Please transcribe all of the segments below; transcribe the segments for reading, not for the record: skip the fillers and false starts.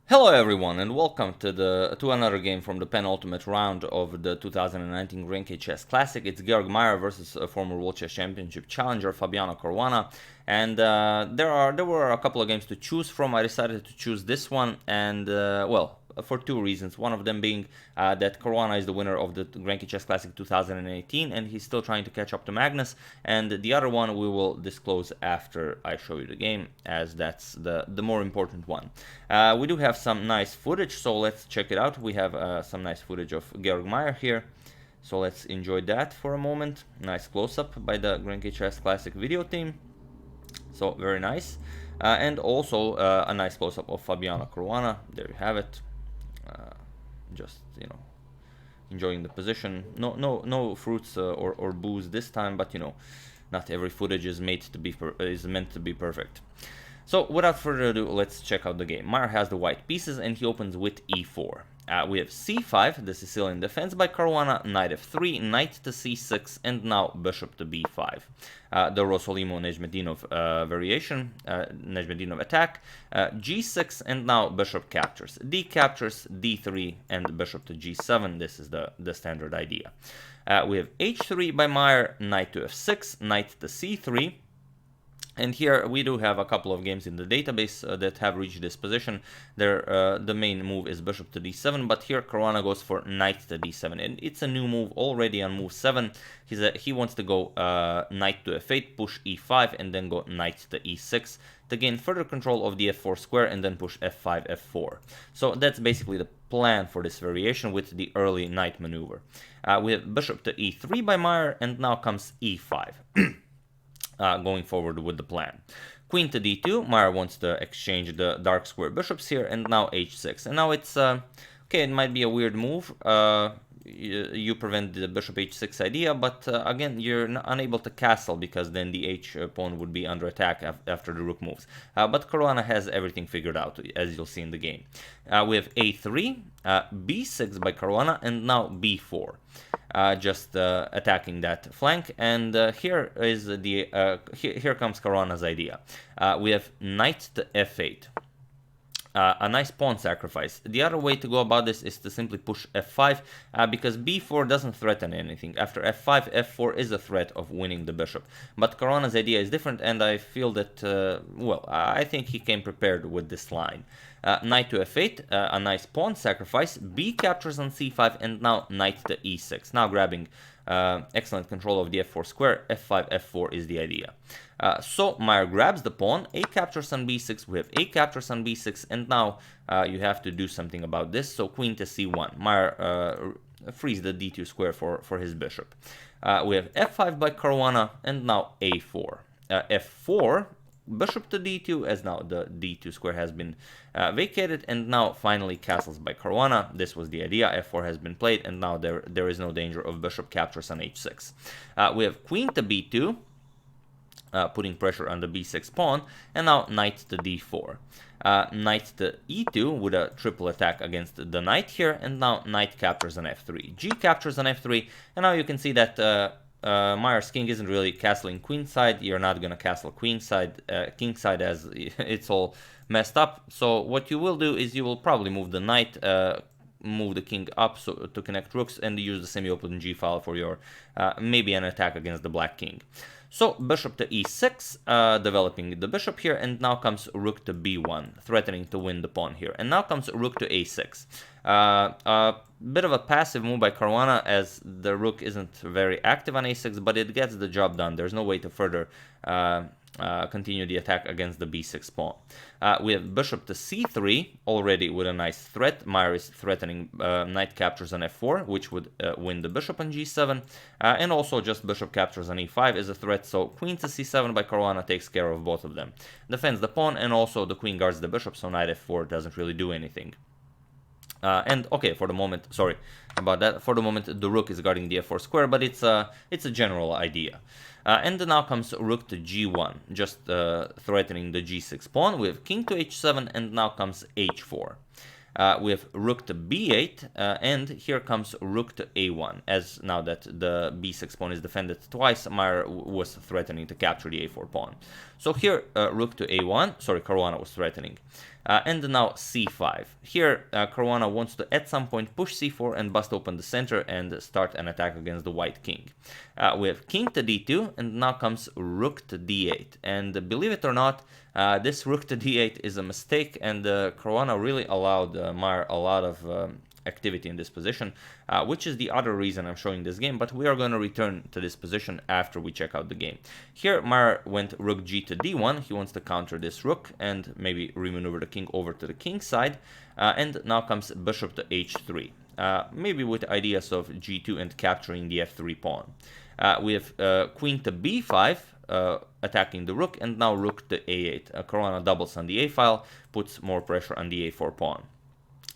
Hello everyone and welcome to another game from the penultimate round of the 2019 GRENKE Chess Classic. It's Georg Meier versus former World Chess Championship challenger Fabiano Caruana, and there were a couple of games to choose from. I decided to choose this one, and well, for two reasons. One of them being that Caruana is the winner of the GRENKE Chess Classic 2018, and he's still trying to catch up to Magnus. And the other one we will disclose after I show you the game, as that's the more important one. We do have some nice footage, so let's check it out. We have some nice footage of Georg Meier here, so let's enjoy that for a moment. Nice close-up by the GRENKE Chess Classic video team, so very nice. And also a nice close-up of Fabiano Caruana. There you have it. Just, you know, enjoying the position. No fruits or booze this time, but you know, not every footage is meant to be perfect. So without further ado, let's check out the game. Meier has the white pieces and he opens with e4. We have c5, the Sicilian defense by Caruana, knight f3, knight to c6, and now bishop to b5. The Rossolimo Nezhmetdinov variation, Nezhmetdinov attack, g6, and now bishop captures. D captures, d3, and bishop to g7. This is the standard idea. We have h3 by Meier, knight to f6, knight to c3. And here we do have a couple of games in the database that have reached this position. The main move is bishop to d7, but here Caruana goes for knight to d7, and it's a new move already on move 7. He wants to go knight to f8, push e5, and then go knight to e6 to gain further control of the f4 square, and then push f5, f4. So that's basically the plan for this variation with the early knight maneuver. We have bishop to e3 by Meier, and now comes e5. Going forward with the plan. Queen to d2, Meier wants to exchange the dark square bishops here, and now h6. And now it's, okay, it might be a weird move. You prevent the bishop h6 idea, but again, you're unable to castle because then the h pawn would be under attack after the rook moves. But Caruana has everything figured out, as you'll see in the game. We have a3, b6 by Caruana, and now b4. Just attacking that flank, and here is the here comes Caruana's idea. We have knight to f8. A nice pawn sacrifice. The other way to go about this is to simply push f5, because b4 doesn't threaten anything. After f5, f4 is a threat of winning the bishop. But Caruana's idea is different, and I feel that, well, I think he came prepared with this line. Knight to f8, a nice pawn sacrifice, b captures on c5, and now knight to e6. Now grabbing excellent control of the f4 square, f5, f4 is the idea. So Meier grabs the pawn, a captures on b6, we have a captures on b6, and now you have to do something about this, so queen to c1. Meier frees the d2 square for his bishop. We have f5 by Caruana, and now a4. f4, bishop to d2, as now the d2 square has been vacated, and now finally castles by Caruana. This was the idea. f4 has been played, and now there is no danger of bishop captures on h6. We have queen to b2, putting pressure on the b6 pawn, and now knight to d4. Knight to e2 with a triple attack against the knight here, and now knight captures on f3. G captures on f3, and now you can see that Meier's king isn't really castling queenside. You're not going to castle queenside, kingside, as it's all messed up. So what you will do is you will probably move the knight, move the king up to connect rooks, and use the semi-open g file for your maybe an attack against the black king. So bishop to e6, developing the bishop here, and now comes rook to b1, threatening to win the pawn here. And now comes rook to a6. A bit of a passive move by Caruana, as the rook isn't very active on a6, but it gets the job done. There's no way to further continue the attack against the b6 pawn. We have bishop to c3, already with a nice threat. Meier is threatening knight captures on f4, which would win the bishop on g7, and also just bishop captures on e5 is a threat, so queen to c7 by Caruana takes care of both of them. Defends the pawn, and also the queen guards the bishop, so knight f4 doesn't really do anything. And okay, for the moment, sorry about that, for the moment the rook is guarding the f4 square, but it's a general idea. And then now comes rook to g1, just threatening the g6 pawn. We have king to h7, and now comes h4. We have rook to b8, and here comes rook to a1, as now that the b6 pawn is defended twice, Meier was threatening to capture the a4 pawn. So here, rook to a1, sorry, Caruana was threatening. And now c5. Here, Caruana wants to at some point push c4 and bust open the center and start an attack against the white king. We have king to d2, and now comes rook to d8. And believe it or not, this rook to d8 is a mistake, and Caruana really allowed Meier a lot of activity in this position, which is the other reason I'm showing this game, but we are going to return to this position after we check out the game. Here, Meier went rook g to d1. He wants to counter this rook and maybe remaneuver the king over to the king side, and now comes bishop to h3, maybe with ideas of g2 and capturing the f3 pawn. We have queen to b5, attacking the rook, and now rook to a8. Caruana doubles on the a file, puts more pressure on the a4 pawn.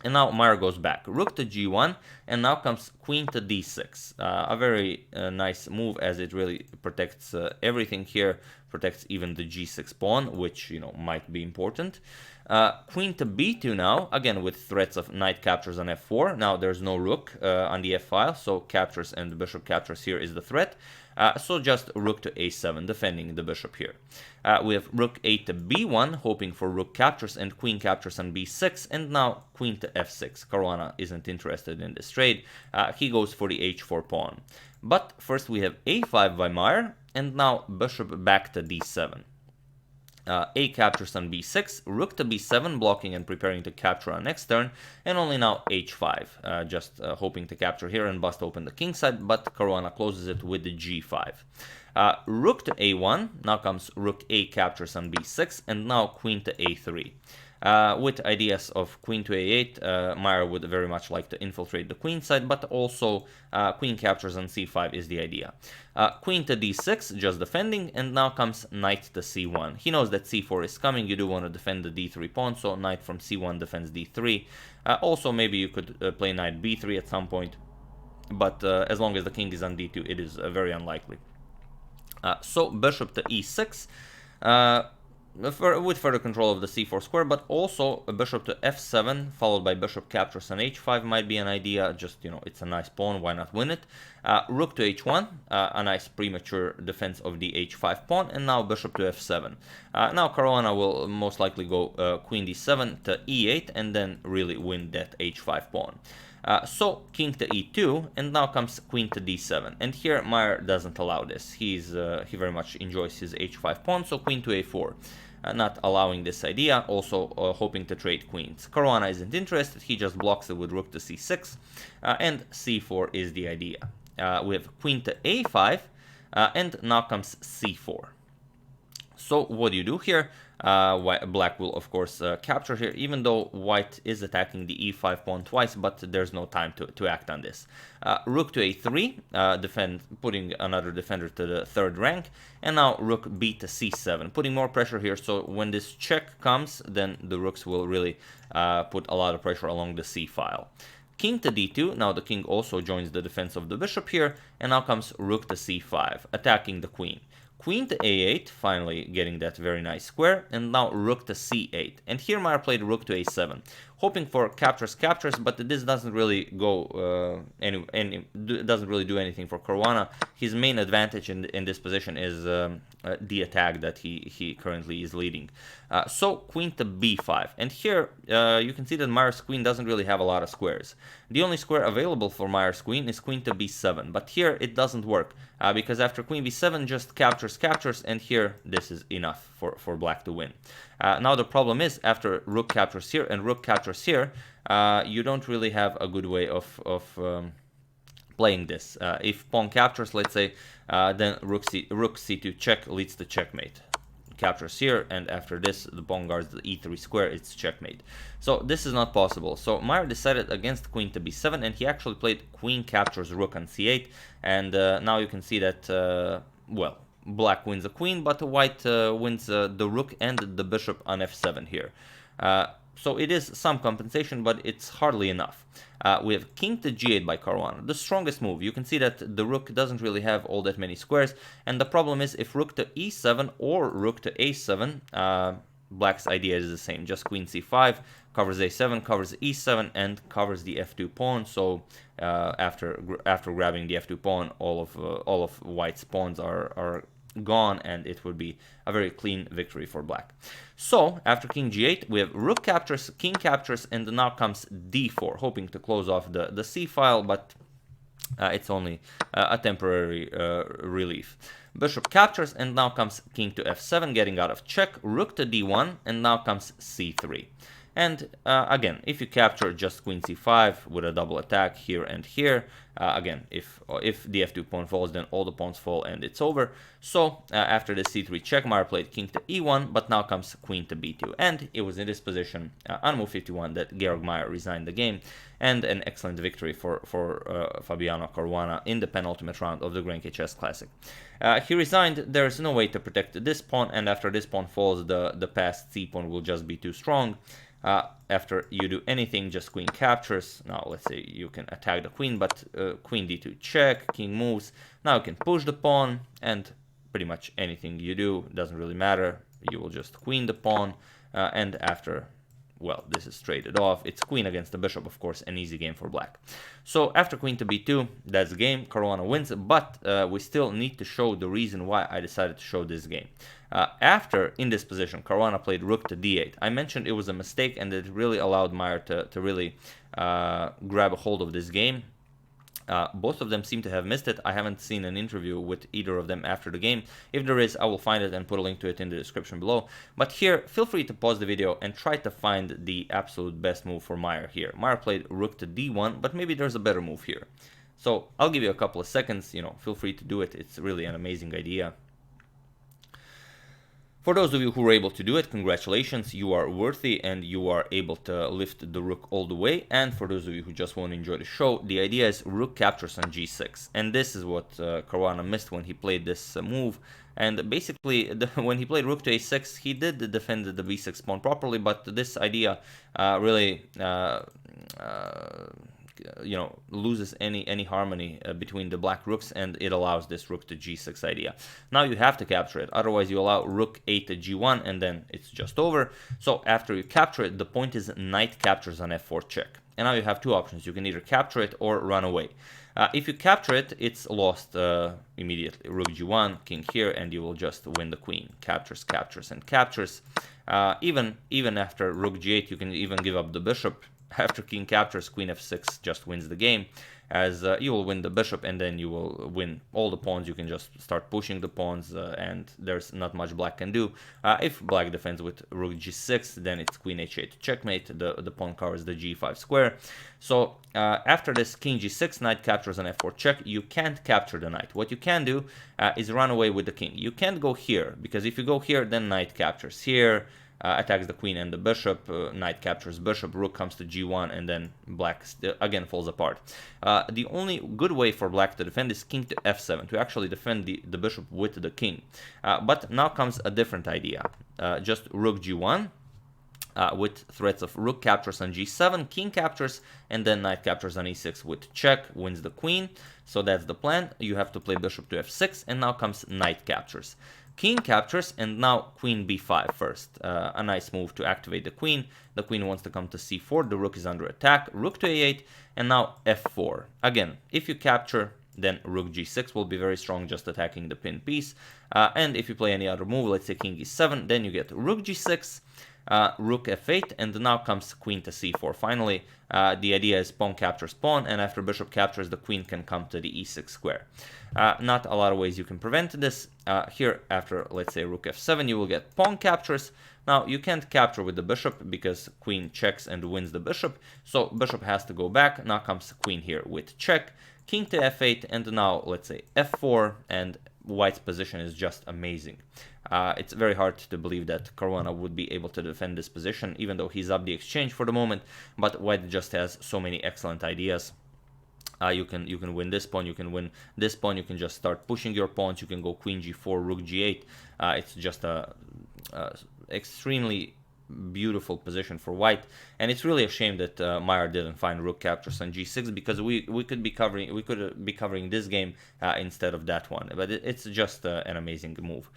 And now Meier goes back, rook to g1, and now comes queen to d6. A very nice move, as it really protects everything here, protects even the g6 pawn, which, you know, might be important. Queen to b2 now, again with threats of knight captures on f4. Now there's no rook on the f file, so captures and the bishop captures here is the threat. So just rook to a7, defending the bishop here. We have rook a to b1, hoping for rook captures and queen captures on b6, and now queen to f6. Caruana isn't interested in this trade. He goes for the h4 pawn. But first we have a5 by Meier, and now bishop back to d7. A captures on b6, rook to b7, blocking and preparing to capture on next turn, and only now h5, just hoping to capture here and bust open the king side, but Caruana closes it with the g5. Rook to a1, now comes rook a captures on b6, and now queen to a3. With ideas of queen to a8, Meier would very much like to infiltrate the queen side, but also queen captures on c5 is the idea. Queen to d6, just defending, and now comes knight to c1. He knows that c4 is coming. You do want to defend the d3 pawn, so knight from c1 defends d3. Also, maybe you could play knight b3 at some point, but as long as the king is on d2, it is very unlikely. So bishop to e6. With further control of the c4 square, but also a bishop to f7 followed by bishop captures on h5 might be an idea. Just, you know, it's a nice pawn, why not win it? Rook to h1, a nice premature defense of the h5 pawn, and now bishop to f7. Now Caruana will most likely go queen d7 to e8 and then really win that h5 pawn. So king to e2, and now comes queen to d7, and here Meier doesn't allow this. He very much enjoys his h5 pawn, so queen to a4, not allowing this idea. Also hoping to trade queens. Caruana isn't interested. He just blocks it with rook to c6, and c4 is the idea. We have queen to a5, and now comes c4. So what do you do here? Black will, of course, capture here, even though white is attacking the e5 pawn twice, but there's no time to act on this. Rook to a3, putting another defender to the third rank, and now rook b to c7, putting more pressure here, so when this check comes, then the rooks will really put a lot of pressure along the c file. King to d2, now the king also joins the defense of the bishop here, and now comes rook to c5, attacking the queen. Queen to a8, finally getting that very nice square, and now rook to c8. And here Meier played rook to a7, hoping for captures, but this doesn't really go doesn't really do anything for Caruana. His main advantage in this position is the attack that he currently is leading. So queen to b5, and here you can see that Meier's queen doesn't really have a lot of squares. The only square available for Meier's queen is queen to b7, but here it doesn't work because after queen b7 just captures, and here this is enough for black to win. Now the problem is, after rook captures here and rook captures here, you don't really have a good way of playing this. If pawn captures, let's say, then rook c2 check leads to checkmate. Captures here, and after this the pawn guards the e3 square, it's checkmate. So this is not possible. So Meier decided against queen to b7, and he actually played queen captures rook on c8, and now you can see that, well, black wins a queen, but white wins the rook and the bishop on f7 here. So it is some compensation, but it's hardly enough. We have king to g8 by Caruana, the strongest move. You can see that the rook doesn't really have all that many squares, and the problem is if rook to e7 or rook to a7, black's idea is the same, just queen c5, covers a7, covers e7, and covers the f2 pawn. So after grabbing the f2 pawn, all of white's pawns are gone, and it would be a very clean victory for black. So after king g8, we have rook captures, king captures, and now comes d4, hoping to close off the c file, but it's only a temporary relief. Bishop captures, and now comes king to f7, getting out of check, rook to d1, and now comes c3. And again, if you capture, just queen c5 with a double attack here and here. Again, if the f2 pawn falls, then all the pawns fall and it's over. So after the c3 check, Meier played king to e1, but now comes queen to b2. And it was in this position on move 51 that Georg Meier resigned the game, and an excellent victory for Fabiano Caruana in the penultimate round of the GRENKE Chess Classic. He resigned. There's no way to protect this pawn, and after this pawn falls, the passed c pawn will just be too strong. After you do anything, just queen captures. Now let's say you can attack the queen, but queen d2 check, king moves. Now you can push the pawn, and pretty much anything you do doesn't really matter. You will just queen the pawn, and after, well, this is traded off. It's queen against the bishop, of course, an easy game for black. So after queen to b2, that's the game. Caruana wins, but we still need to show the reason why I decided to show this game. After, in this position, Caruana played rook to d8. I mentioned it was a mistake, and it really allowed Meier to really grab a hold of this game. Both of them seem to have missed it. I haven't seen an interview with either of them after the game. If there is, I will find it and put a link to it in the description below. But here, feel free to pause the video and try to find the absolute best move for Meier here. Meier played rook to d1, but maybe there's a better move here. So I'll give you a couple of seconds, feel free to do it. It's really an amazing idea. For those of you who were able to do it, congratulations, you are worthy and you are able to lift the rook all the way. And for those of you who just want to enjoy the show, the idea is rook captures on g6. And this is what Caruana missed when he played this move. And basically, when he played rook to a6, he did defend the b6 pawn properly, but this idea really loses any harmony between the black rooks, and it allows this rook to g6 idea. Now you have to capture it, otherwise you allow rook a to g1, and then it's just over. So after you capture it, the point is knight captures on f4 check. And now you have two options. You can either capture it or run away. If you capture it, it's lost immediately. Rook g1, king here, and you will just win the queen. Captures, captures, and captures. Even after rook g8, you can even give up the bishop. After king captures, queen f6 just wins the game, as you will win the bishop, and then you will win all the pawns. You can just start pushing the pawns, and there's not much black can do. If black defends with rook g6, then it's queen h8 checkmate. The pawn covers the g5 square. So after this king g6, knight captures on f4 check. You can't capture the knight. What you can do is run away with the king. You can't go here, because if you go here, then knight captures here. Attacks the queen and the bishop, knight captures bishop, rook comes to g1, and then black again falls apart. The only good way for black to defend is king to f7, to actually defend the bishop with the king. But now comes a different idea. Just rook g1, with threats of rook captures on g7, king captures, and then knight captures on e6 with check, wins the queen. So that's the plan. You have to play bishop to f6, and now comes knight captures. King captures, and now queen b5 first. A nice move to activate the queen. The queen wants to come to c4, the rook is under attack, rook to a8, and now f4. Again, if you capture, then rook g6 will be very strong, just attacking the pinned piece. And if you play any other move, let's say king e7, then you get rook g6, rook f8, and now comes queen to c4. Finally, the idea is pawn captures pawn, and after bishop captures, the queen can come to the e6 square. Not a lot of ways you can prevent this. Here, after, let's say, rook f7, you will get pawn captures. Now, you can't capture with the bishop because queen checks and wins the bishop, so bishop has to go back. Now comes queen here with check, king to f8, and now, let's say, f4, and white's position is just amazing. It's very hard to believe that Caruana would be able to defend this position, even though he's up the exchange for the moment, but white just has so many excellent ideas. You can win this pawn, you can win this pawn, you can just start pushing your pawns, you can go queen g4, rook g8. It's just a extremely beautiful position for white, and it's really a shame that Meier didn't find rook captures on g6, because we could be covering this game instead of that one. But it's just an amazing move.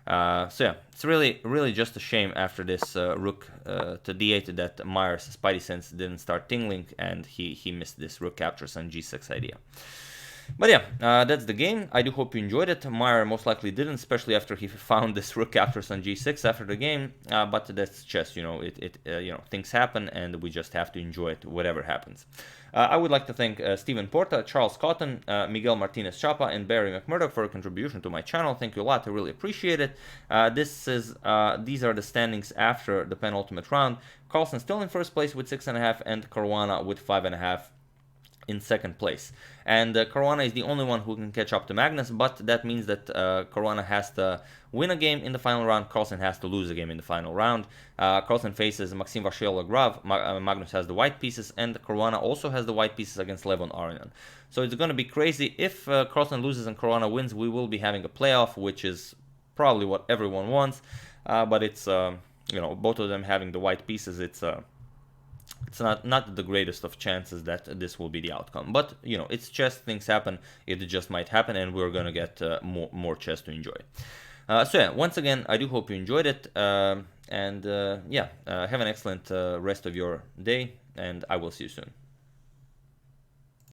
So yeah, it's really just a shame after this rook to d8 that Meier's spidey sense didn't start tingling, and he missed this rook captures on g6 idea. But yeah, that's the game. I do hope you enjoyed it. Meier most likely didn't, especially after he found this rook captures on g6 after the game. But that's chess, you know. Things happen, and we just have to enjoy it, whatever happens. I would like to thank Stephen Porta, Charles Cotton, Miguel Martinez Chapa, and Barry McMurdoch for a contribution to my channel. Thank you a lot. I really appreciate it. These are the standings after the penultimate round. Carlsen still in first place with 6.5, and Caruana with 5.5. in second place. And Caruana is the only one who can catch up to Magnus, but that means that Caruana has to win a game in the final round, Carlsen has to lose a game in the final round. Carlsen faces Maxime Vachier-Lagrave, Magnus has the white pieces, and Caruana also has the white pieces against Levon Aronian. So it's going to be crazy. If Carlsen loses and Caruana wins, we will be having a playoff, which is probably what everyone wants, but it's, both of them having the white pieces, it's not the greatest of chances that this will be the outcome. But, it's chess, things happen, it just might happen, and we're going to get more chess to enjoy. So yeah, once again, I do hope you enjoyed it, have an excellent rest of your day, and I will see you soon.